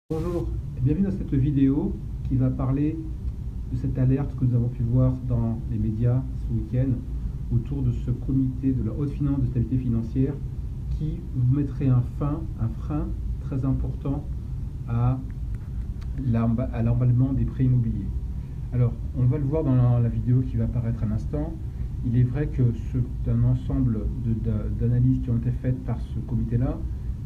Bonjour et bienvenue dans cette vidéo qui va parler de cette alerte que nous avons pu voir dans les médias ce week-end autour de ce comité de la haute finance de stabilité financière qui mettrait un frein très important à l'emballement des prêts immobiliers. Alors, on va le voir dans la vidéo qui va apparaître à l'instant. Il est vrai que c'est un ensemble d'analyses qui ont été faites par ce comité-là,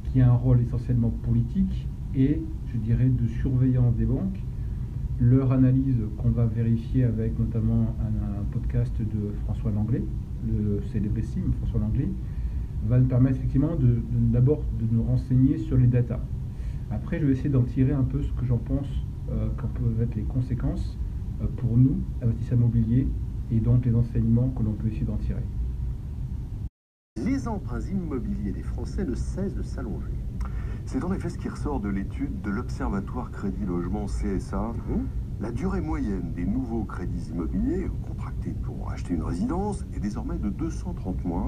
qui a un rôle essentiellement politique et, je dirais, de surveillance des banques. Leur analyse qu'on va vérifier avec notamment un podcast de François Langlais, le célébrissime François Langlais, va nous permettre effectivement d'abord de nous renseigner sur les datas. Après, je vais essayer d'en tirer un peu ce que j'en pense qu'en peuvent être les conséquences pour nous, investisseurs immobiliers, et donc les enseignements que l'on peut essayer d'en tirer. Les emprunts immobiliers des Français ne cessent de s'allonger. C'est en effet ce qui ressort de l'étude de l'Observatoire Crédit Logement CSA. La durée moyenne des nouveaux crédits immobiliers contractés pour acheter une résidence est désormais de 230 mois.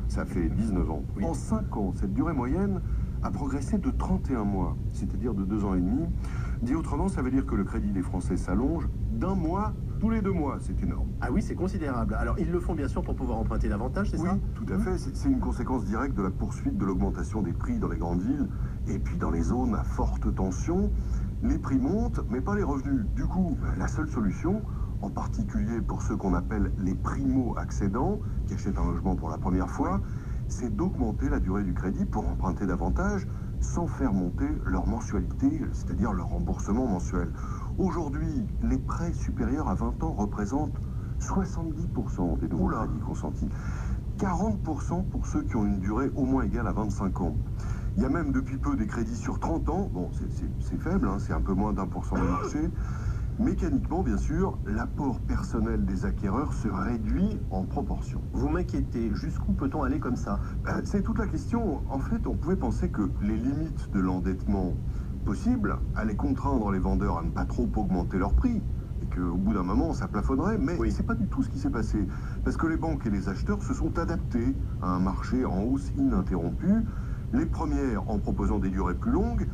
Ça fait 19 ans. Oui. En 5 ans, cette durée moyenne a progressé de 31 mois, c'est-à-dire de 2 ans et demi. Dit autrement, ça veut dire que le crédit des Français s'allonge d'un mois tous les 2 mois. C'est énorme. Ah oui, c'est considérable. Alors, ils le font bien sûr pour pouvoir emprunter davantage, c'est Oui, ça? tout à fait. C'est une conséquence directe de la poursuite de l'augmentation des prix dans les grandes villes. Et puis dans les zones à forte tension, les prix montent, mais pas les revenus. Du coup, la seule solution, en particulier pour ceux qu'on appelle les primo-accédants, qui achètent un logement pour la première fois, c'est d'augmenter la durée du crédit pour emprunter davantage, sans faire monter leur mensualité, c'est-à-dire leur remboursement mensuel. Aujourd'hui, les prêts supérieurs à 20 ans représentent 70% des nouveaux crédits consentis. 40% pour ceux qui ont une durée au moins égale à 25 ans. Il y a même depuis peu des crédits sur 30 ans. Bon, c'est faible, hein, c'est un peu moins d'1% du marché. Mécaniquement, bien sûr, l'apport personnel des acquéreurs se réduit en proportion. Vous m'inquiétez. Jusqu'où peut-on aller comme ça? C'est toute la question. En fait, on pouvait penser que les limites de l'endettement possible allaient contraindre les vendeurs à ne pas trop augmenter leur prix. Et qu'au bout d'un moment, ça plafonnerait. Mais Oui. c'est pas du tout ce qui s'est passé. Parce que les banques et les acheteurs se sont adaptés à un marché en hausse ininterrompue. Les premières en proposant des durées plus longues,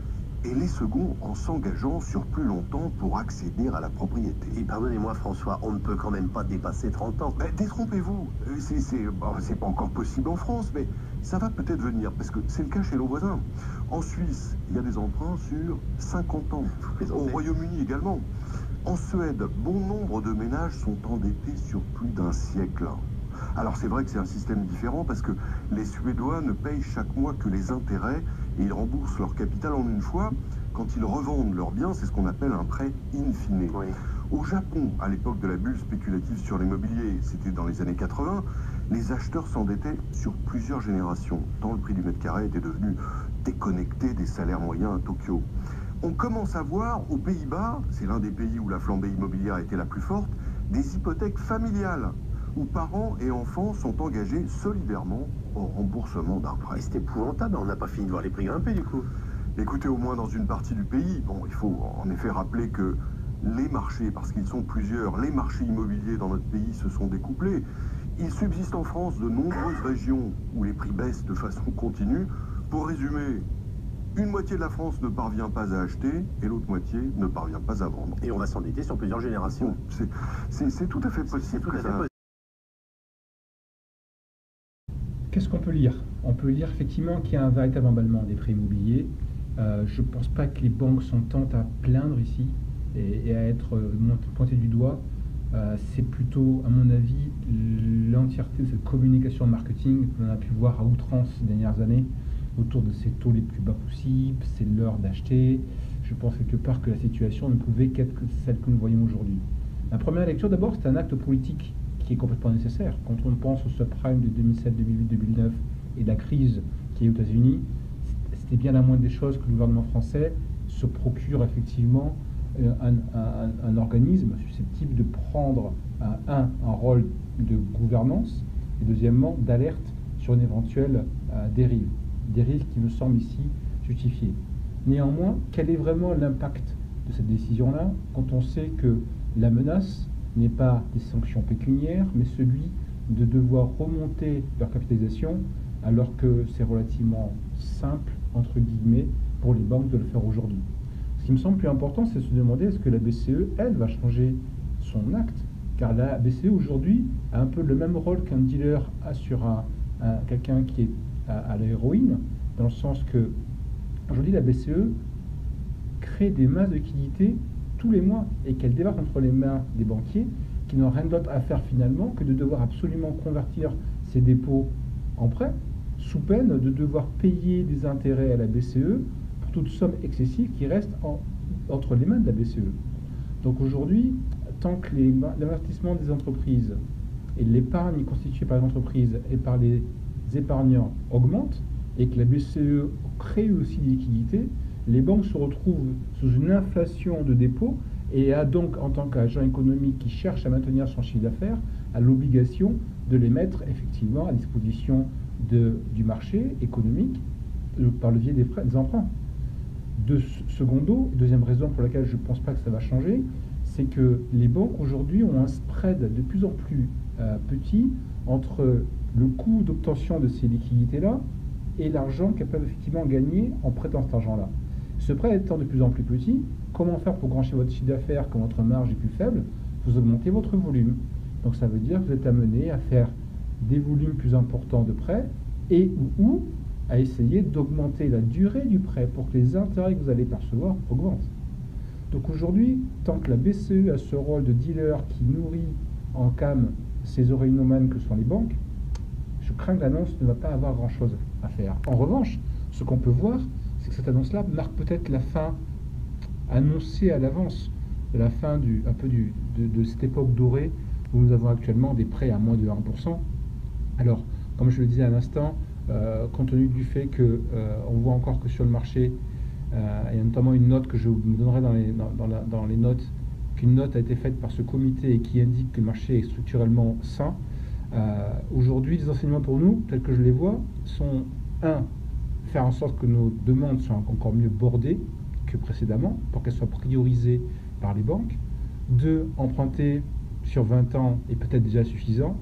et les seconds en s'engageant sur plus longtemps pour accéder à la propriété. Et pardonnez-moi, François, on ne peut quand même pas dépasser 30 ans. Détrompez-vous, c'est pas encore possible en France, mais ça va peut-être venir, parce que c'est le cas chez nos voisins. En Suisse, il y a des emprunts sur 50 ans. Au Royaume-Uni également. En Suède, bon nombre de ménages sont endettés sur plus d'un siècle. Alors c'est vrai que c'est un système différent parce que les Suédois ne payent chaque mois que les intérêts et ils remboursent leur capital en une fois. Quand ils revendent leurs biens, c'est ce qu'on appelle un prêt in fine. Oui. Au Japon, à l'époque de la bulle spéculative sur l'immobilier, c'était dans les années 80, les acheteurs s'endettaient sur plusieurs générations, tant le prix du mètre carré était devenu déconnecté des salaires moyens à Tokyo. On commence à voir aux Pays-Bas, c'est l'un des pays où la flambée immobilière a été la plus forte, des hypothèques familiales, où parents et enfants sont engagés solidairement au remboursement d'un prêt. Et c'est épouvantable, on n'a pas fini de voir les prix grimper du coup. Écoutez, au moins dans une partie du pays, bon, il faut en effet rappeler que les marchés, parce qu'ils sont plusieurs, les marchés immobiliers dans notre pays se sont découplés. Il subsiste en France de nombreuses régions où les prix baissent de façon continue. Pour résumer, une moitié de la France ne parvient pas à acheter et l'autre moitié ne parvient pas à vendre. Et on va s'endetter sur plusieurs générations. Bon, c'est tout à fait possible. C'est tout à fait ça. possible. Qu'est-ce qu'on peut lire? On peut lire effectivement qu'il y a un véritable emballement des prêts immobiliers. Je ne pense pas que les banques sont tant à plaindre ici et à être pointées du doigt. C'est plutôt, à mon avis, l'entièreté de cette communication marketing que l'on a pu voir à outrance ces dernières années autour de ces taux les plus bas possibles, c'est l'heure d'acheter. Je pense quelque part que la situation ne pouvait qu'être celle que nous voyons aujourd'hui. La première lecture, d'abord, c'est un acte politique qui est complètement nécessaire. Quand on pense au subprime de 2007, 2008, 2009 et de la crise qui est aux États-Unis, c'était bien la moindre des choses que le gouvernement français se procure effectivement un organisme susceptible de prendre un rôle de gouvernance et deuxièmement d'alerte sur une éventuelle dérive qui me semble ici justifiée. Néanmoins, quel est vraiment l'impact de cette décision-là quand on sait que la menace n'est pas des sanctions pécuniaires, mais celui de devoir remonter leur capitalisation alors que c'est relativement simple, entre guillemets, pour les banques de le faire aujourd'hui. Ce qui me semble plus important, c'est de se demander est-ce que la BCE, elle, va changer son acte. Car la BCE aujourd'hui a un peu le même rôle qu'un dealer a sur quelqu'un qui est à l'héroïne, dans le sens que aujourd'hui la BCE crée des masses de liquidités tous les mois et qu'elle débarque entre les mains des banquiers qui n'ont rien d'autre à faire finalement que de devoir absolument convertir ces dépôts en prêts, sous peine de devoir payer des intérêts à la BCE pour toute somme excessive qui reste entre les mains de la BCE. Donc aujourd'hui, tant que l'investissement des entreprises et l'épargne constituée par les entreprises et par les épargnants augmente et que la BCE crée aussi des liquidités, les banques se retrouvent sous une inflation de dépôts et a donc, en tant qu'agent économique qui cherche à maintenir son chiffre d'affaires, a l'obligation de les mettre effectivement à disposition du marché économique par le biais des emprunts. Deuxième raison pour laquelle je ne pense pas que ça va changer, c'est que les banques aujourd'hui ont un spread de plus en plus petit entre le coût d'obtention de ces liquidités-là et l'argent qu'elles peuvent effectivement gagner en prêtant cet argent-là. Ce prêt étant de plus en plus petit, comment faire pour grandir votre chiffre d'affaires quand votre marge est plus faible? Vous augmentez votre volume. Donc ça veut dire que vous êtes amené à faire des volumes plus importants de prêts et ou à essayer d'augmenter la durée du prêt pour que les intérêts que vous allez percevoir augmentent. Donc aujourd'hui, tant que la BCE a ce rôle de dealer qui nourrit en cam ces oreillomanes que sont les banques, je crains que l'annonce ne va pas avoir grand-chose à faire. En revanche, ce qu'on peut voir, c'est que cette annonce-là marque peut-être la fin annoncée à l'avance, de la fin de cette époque dorée où nous avons actuellement des prêts à moins de 1%. Alors, comme je le disais à l'instant, compte tenu du fait qu'on voit encore que sur le marché, il y a notamment une note que je vous donnerai dans les notes, qu'une note a été faite par ce comité et qui indique que le marché est structurellement sain. Aujourd'hui, les enseignements pour nous, tels que je les vois, sont 1. Faire en sorte que nos demandes soient encore mieux bordées que précédemment, pour qu'elles soient priorisées par les banques. 2. Emprunter sur 20 ans est peut-être déjà suffisant.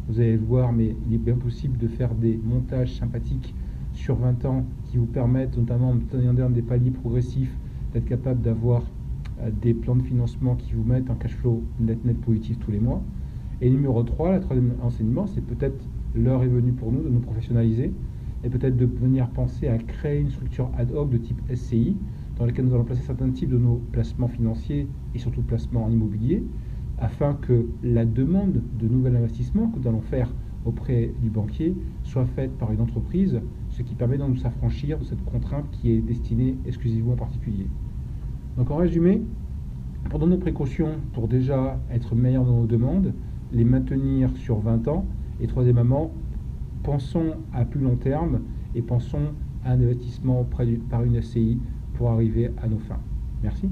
Vous allez le voir, mais il est bien possible de faire des montages sympathiques sur 20 ans qui vous permettent, notamment en tenant des paliers progressifs, d'être capable d'avoir des plans de financement qui vous mettent en cash flow net positif tous les mois. Et numéro 3, le troisième enseignement, c'est peut-être l'heure est venue pour nous de nous professionnaliser et peut-être de venir penser à créer une structure ad hoc de type SCI dans laquelle nous allons placer certains types de nos placements financiers et surtout placements en immobilier afin que la demande de nouvel investissement que nous allons faire auprès du banquier soit faite par une entreprise, ce qui permet donc de s'affranchir de cette contrainte qui est destinée exclusivement aux particuliers. Donc en résumé, prenons nos précautions pour déjà être meilleurs dans nos demandes, les maintenir sur 20 ans, et troisièmement, pensons à plus long terme et pensons à un investissement par une SCI pour arriver à nos fins. Merci.